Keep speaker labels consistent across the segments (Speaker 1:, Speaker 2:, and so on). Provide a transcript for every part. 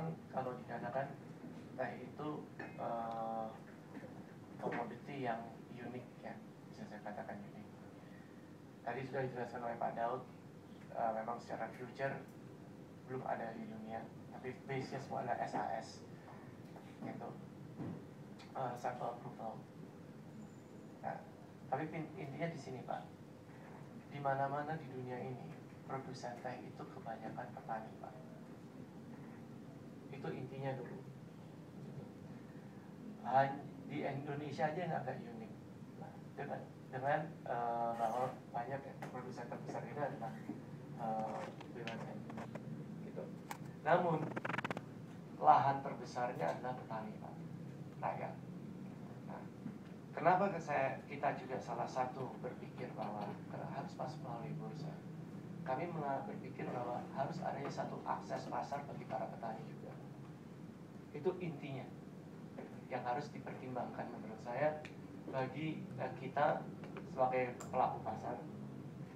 Speaker 1: memang kalau dikatakan teh itu komoditi yang unik ya, bisa saya katakan unik. Tadi sudah dijelaskan oleh Pak Daud, memang secara future belum ada di dunia, tapi base-nya semua adalah SAS, gitu, sample approval. Nah, tapi intinya di sini Pak, di mana-mana di dunia ini produsen teh itu kebanyakan petani Pak. Itu intinya dulu. Di Indonesia aja yang agak unik. Nah, dengan bahwa banyak produsen terbesar ini adalah BUMN. Gitu. Namun lahan terbesarnya adalah petani Pak, rakyat. Nah, kenapa kita juga salah satu berpikir bahwa harus masuk melalui bursa? Kami berpikir bahwa harus adanya satu akses pasar bagi para petani juga. Itu intinya yang harus dipertimbangkan menurut saya bagi kita sebagai pelaku pasar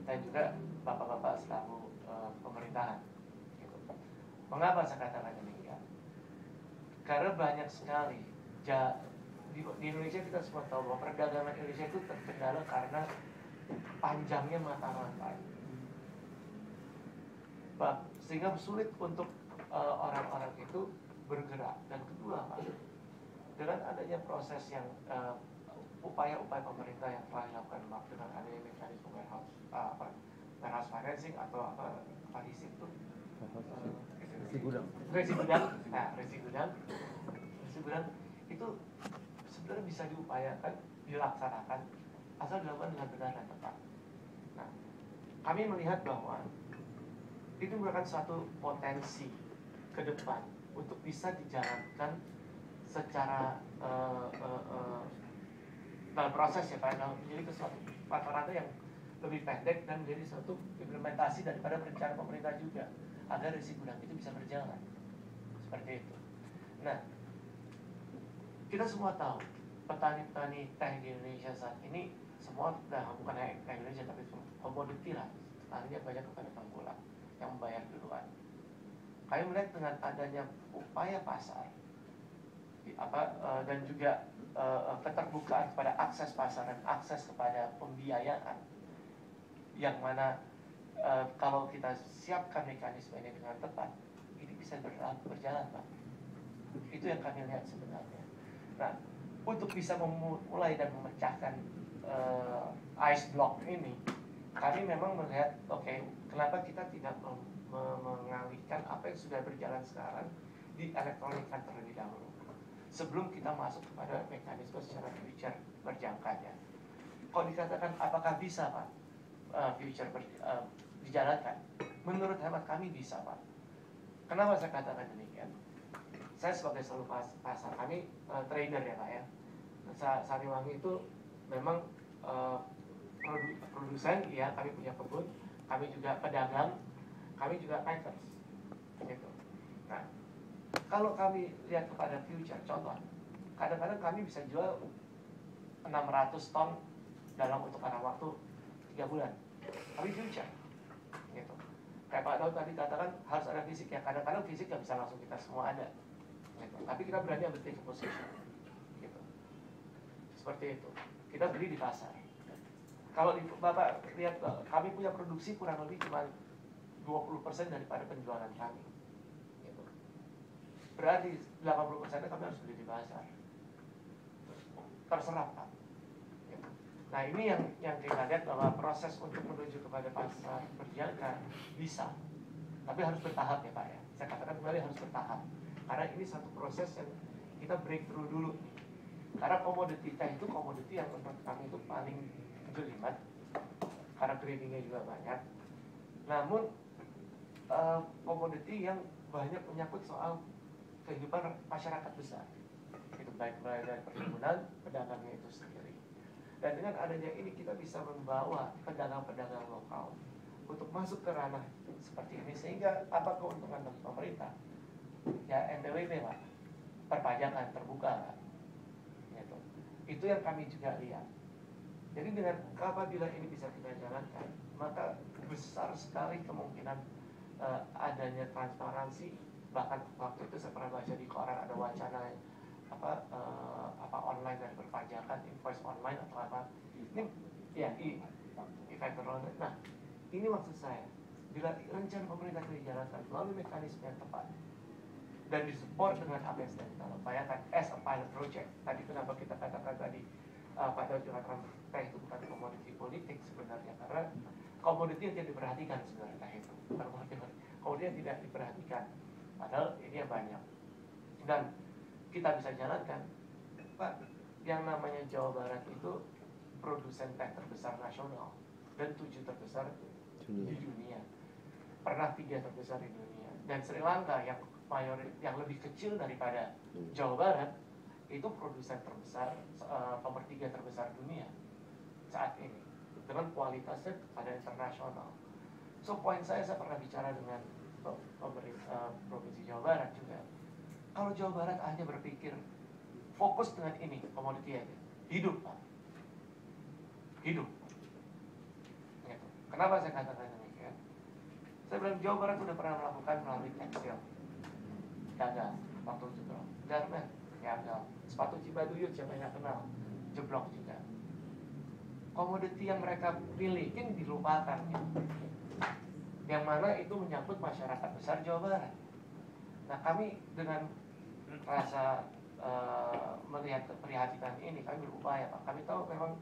Speaker 1: dan juga bapak-bapak selaku pemerintahan. Gitu. Mengapa saya katakan demikian? Karena banyak sekali di Indonesia kita semua tahu bahwa perdagangan Indonesia itu terkendala karena panjangnya mata rantai, sehingga sulit untuk orang-orang itu bergerak. Dan kedua Pak, dengan adanya proses yang upaya-upaya pemerintah yang telah dilakukan dengan adanya mekanisme warehouse financing atau resi gudang. Nah, resi gudang itu sebenarnya bisa diupayakan, dilaksanakan asal dilakukan dengan benar dan tepat. Nah, kami melihat bahwa itu merupakan suatu potensi ke depan untuk bisa dijalankan secara dalam proses ya Pak, menjadi suatu rata-rata yang lebih pendek dan menjadi suatu implementasi daripada rencana pemerintah juga agar resi gudang itu bisa berjalan seperti itu. Nah, kita semua tahu petani-petani teh di Indonesia saat ini semua bukan hanya teh Indonesia tapi komoditi lah, petaninya banyak kepada tengkulak yang membayar duluan. Kami melihat dengan adanya upaya pasar dan juga keterbukaan kepada akses pasar dan akses kepada pembiayaan, yang mana kalau kita siapkan mekanisme ini dengan tepat, ini bisa berjalan Pak. Itu yang kami lihat sebenarnya. Nah, untuk bisa memulai dan memecahkan ice block ini, kami memang melihat, kenapa kita tidak mengalihkan apa yang sudah berjalan sekarang dielektronikkan terlebih dahulu sebelum kita masuk kepada mekanisme secara future berjangkanya. Kalau dikatakan apakah bisa Pak future dijalankan, menurut hemat kami bisa Pak. Kenapa saya katakan demikian? Saya sebagai selalu pasar, kami trader ya Pak ya. Sariwangi itu memang produsen, ya, kami punya kebun, kami juga pedagang, kami juga packers, gitu. Nah, kalau kami lihat kepada future, contoh, kadang-kadang kami bisa jual 600 ton dalam untuk waktu 3 bulan, tapi future, gitu. Kayak Pak Daud tadi katakan harus ada fisik, ya kadang-kadang fisik nggak bisa langsung kita semua ada, gitu. Tapi kita berani ambil take position, gitu. Seperti itu, kita beli di pasar. Kalau Bapak lihat, kami punya produksi kurang lebih cuma 20% daripada penjualan kami, gitu. Berarti 80% kami harus beli di pasar. Terserap Pak, gitu. Nah, ini yang kita lihat bahwa proses untuk menuju kepada pasar berjalan bisa, tapi harus bertahap ya Pak ya. Saya katakan kembali harus bertahap, karena ini satu proses yang kita breakthrough dulu. Karena komoditi teh itu komoditi yang menurut kami itu paling jelimet, karena gradingnya juga banyak. Namun komoditi yang banyak menyangkut soal kehidupan masyarakat besar, itu baik dari perkebunan, pedagangnya itu sendiri. Dan dengan adanya ini kita bisa membawa pedagang-pedagang lokal untuk masuk ke ranah seperti ini, sehingga apa keuntungan bagi pemerintah? Ya NPWP Pak, perpajakan terbuka, gitu. Itu yang kami juga lihat. Jadi dengan apabila ini bisa kita jalankan, maka besar sekali kemungkinan adanya transparansi Bahkan waktu itu saya pernah baca di koran ada wacana apa online dari perpajakan, invoice online atau apa. Ini ya e-factor loan. Nah, ini maksud saya, bila rencana pemerintah itu dijalankan melalui mekanisme yang tepat dan disupport dengan apa yang sedang kita upayakan as a pilot project. Tadi kenapa kita katakan tadi Pak Daud mengatakan teh itu bukan komoditi politik sebenarnya, karena komoditi yang tidak diperhatikan sebenarnya teh itu bukan komoditi yang tidak diperhatikan, padahal ini yang banyak. Dan kita bisa jalankan, Pak, yang namanya Jawa Barat itu produsen teh terbesar nasional dan 7 terbesar di dunia, pernah 3 terbesar di dunia, dan Sri Lanka yang lebih kecil daripada Jawa Barat itu produsen terbesar, nomor 3 terbesar dunia saat ini dengan kualitasnya pada internasional. So poin saya pernah bicara dengan pemerintah provinsi Jawa Barat juga. Kalau Jawa Barat hanya berpikir fokus dengan ini komoditi aja, hidup Pak, hidup. Gitu. Kenapa saya katakan demikian? Saya bilang Jawa Barat sudah pernah melakukan melalui tekstil, gagal. Waktu itu garment gagal. Sepatu Cibaduyut siapa yang kenal, jeblok juga. Komoditi yang mereka milikin dilupakan, yang mana itu menyangkut masyarakat besar Jawa Barat. Nah, kami dengan rasa melihat keprihatinan ini, kami berupaya Pak. Kami tahu memang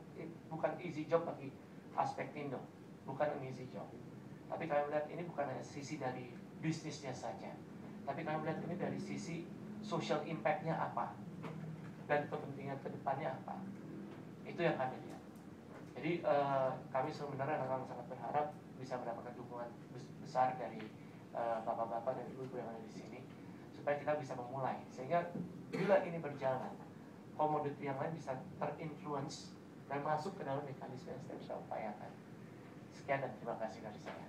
Speaker 1: bukan easy job bagi Aspektindo, bukan an easy job. Tapi kami melihat ini bukan hanya sisi dari bisnisnya saja, tapi kami melihat ini dari sisi social impact-nya apa dan kepentingan kedepannya apa. Itu yang kami lihat. Jadi kami sebenarnya memang sangat berharap bisa mendapatkan dukungan besar dari bapak-bapak dan ibu-ibu yang ada di sini, supaya kita bisa memulai, sehingga bila ini berjalan, komoditi yang lain bisa terinfluence dan masuk ke dalam mekanisme yang sedang kita upayakan. Sekian dan terima kasih dari saya.